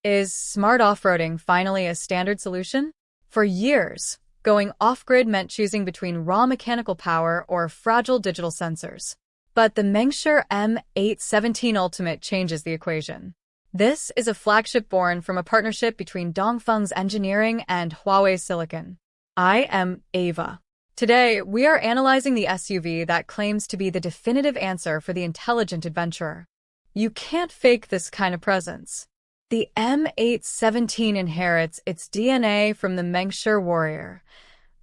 Is smart off-roading finally a standard solution? For years, going off-grid meant choosing between raw mechanical power or fragile digital sensors. But the Mengshi M817 Ultimate changes the equation. This is a flagship born from a partnership between Dongfeng's engineering and Huawei's silicon. I am Ava. Today, we are analyzing the SUV that claims to be the definitive answer for the intelligent adventurer. You can't fake this kind of presence. The M817 inherits its DNA from the Mengshi Warrior,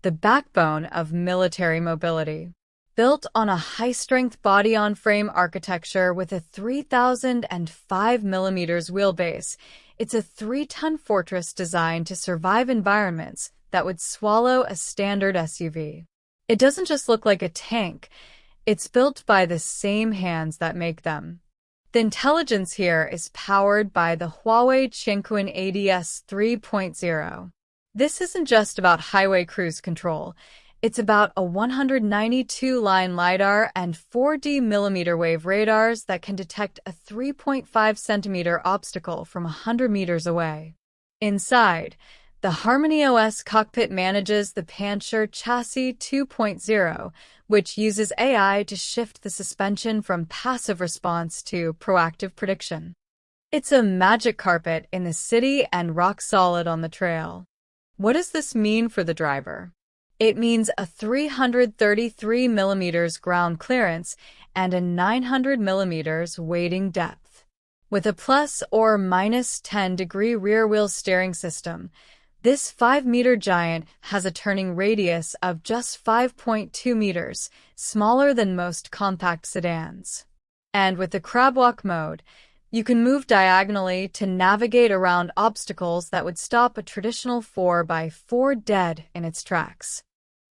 the backbone of military mobility. Built on a high-strength body-on-frame architecture with a 3,005 mm wheelbase, it's a 3-ton fortress designed to survive environments that would swallow a standard SUV. It doesn't just look like a tank, it's built by the same hands that make them. The intelligence here is powered by the Huawei Qiankun ADS 3.0. This isn't just about highway cruise control. It's about a 192-line LiDAR and 4D millimeter wave radars that can detect a 3.5-centimeter obstacle from 100 meters away. Inside, the HarmonyOS cockpit manages the Mhero chassis 2.0, which uses AI to shift the suspension from passive response to proactive prediction. It's a magic carpet in the city and rock solid on the trail. What does this mean for the driver? It means a 333 mm ground clearance and a 900 mm wading depth. With a plus or minus 10-degree rear-wheel steering system, this 5-meter giant has a turning radius of just 5.2 meters, smaller than most compact sedans. And with the crabwalk mode, you can move diagonally to navigate around obstacles that would stop a traditional 4x4 dead in its tracks.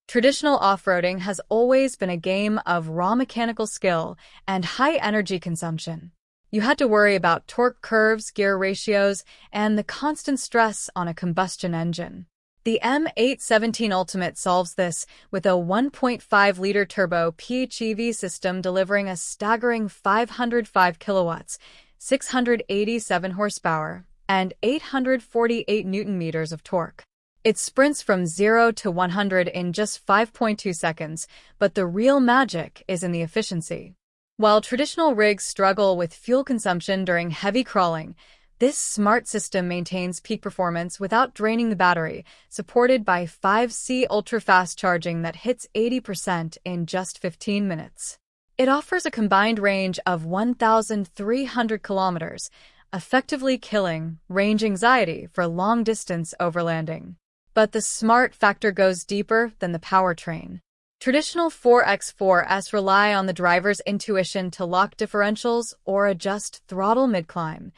Traditional off-roading has always been a game of raw mechanical skill and high energy consumption. You had to worry about torque curves, gear ratios, and the constant stress on a combustion engine. The M817 Ultimate solves this with a 1.5-liter turbo PHEV system delivering a staggering 505 kilowatts, 687 horsepower, and 848 newton-meters of torque. It sprints from 0 to 100 in just 5.2 seconds, but the real magic is in the efficiency. While traditional rigs struggle with fuel consumption during heavy crawling, this smart system maintains peak performance without draining the battery, supported by 5C ultra-fast charging that hits 80% in just 15 minutes. It offers a combined range of 1,300 kilometers, effectively killing range anxiety for long-distance overlanding. But the smart factor goes deeper than the powertrain. Traditional 4x4s rely on the driver's intuition to lock differentials or adjust throttle mid-climb.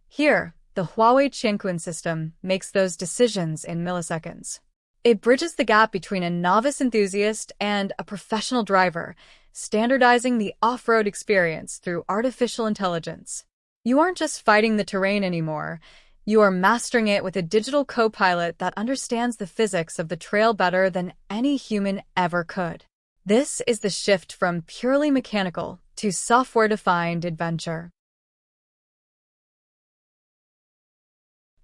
Here, the Huawei Qiankun system makes those decisions in milliseconds. It bridges the gap between a novice enthusiast and a professional driver, standardizing the off-road experience through artificial intelligence. You aren't just fighting the terrain anymore. You are mastering it with a digital co-pilot that understands the physics of the trail better than any human ever could. This is the shift from purely mechanical to software-defined adventure.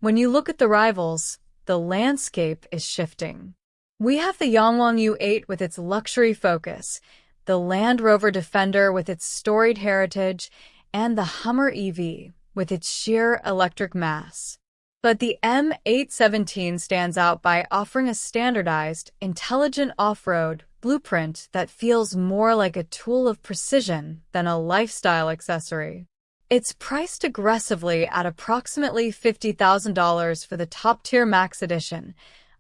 When you look at the rivals, the landscape is shifting. We have the Yangwang U8 with its luxury focus, the Land Rover Defender with its storied heritage, and the Hummer EV with its sheer electric mass. But the M817 stands out by offering a standardized, intelligent off-road blueprint that feels more like a tool of precision than a lifestyle accessory. It's priced aggressively at approximately $50,000 for the top-tier Max Edition,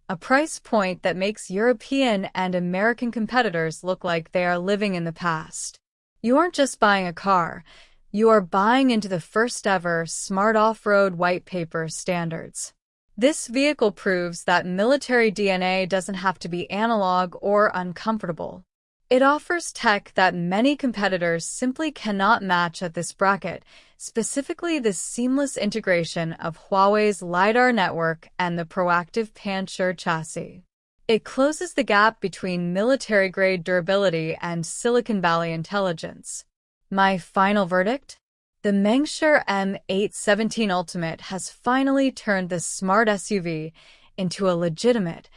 a price point that makes European and American competitors look like they are living in the past. You aren't just buying a car. You are buying into the first-ever smart off-road white paper standards. This vehicle proves that military DNA doesn't have to be analog or uncomfortable. It offers tech that many competitors simply cannot match at this bracket, specifically the seamless integration of Huawei's LiDAR network and the proactive Mhero chassis. It closes the gap between military-grade durability and Silicon Valley intelligence. My final verdict? The Mengshi M817 Ultimate has finally turned this smart SUV into a legitimate,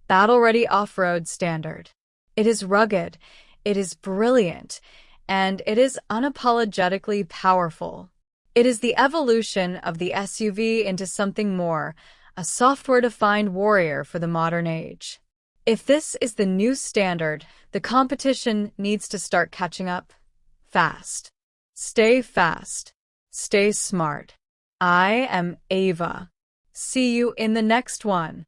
battle-ready off-road standard. It is rugged, it is brilliant, and it is unapologetically powerful. It is the evolution of the SUV into something more, a software-defined warrior for the modern age. If this is the new standard, the competition needs to start catching up fast. Stay fast. Stay smart. I am Ava. See you in the next one.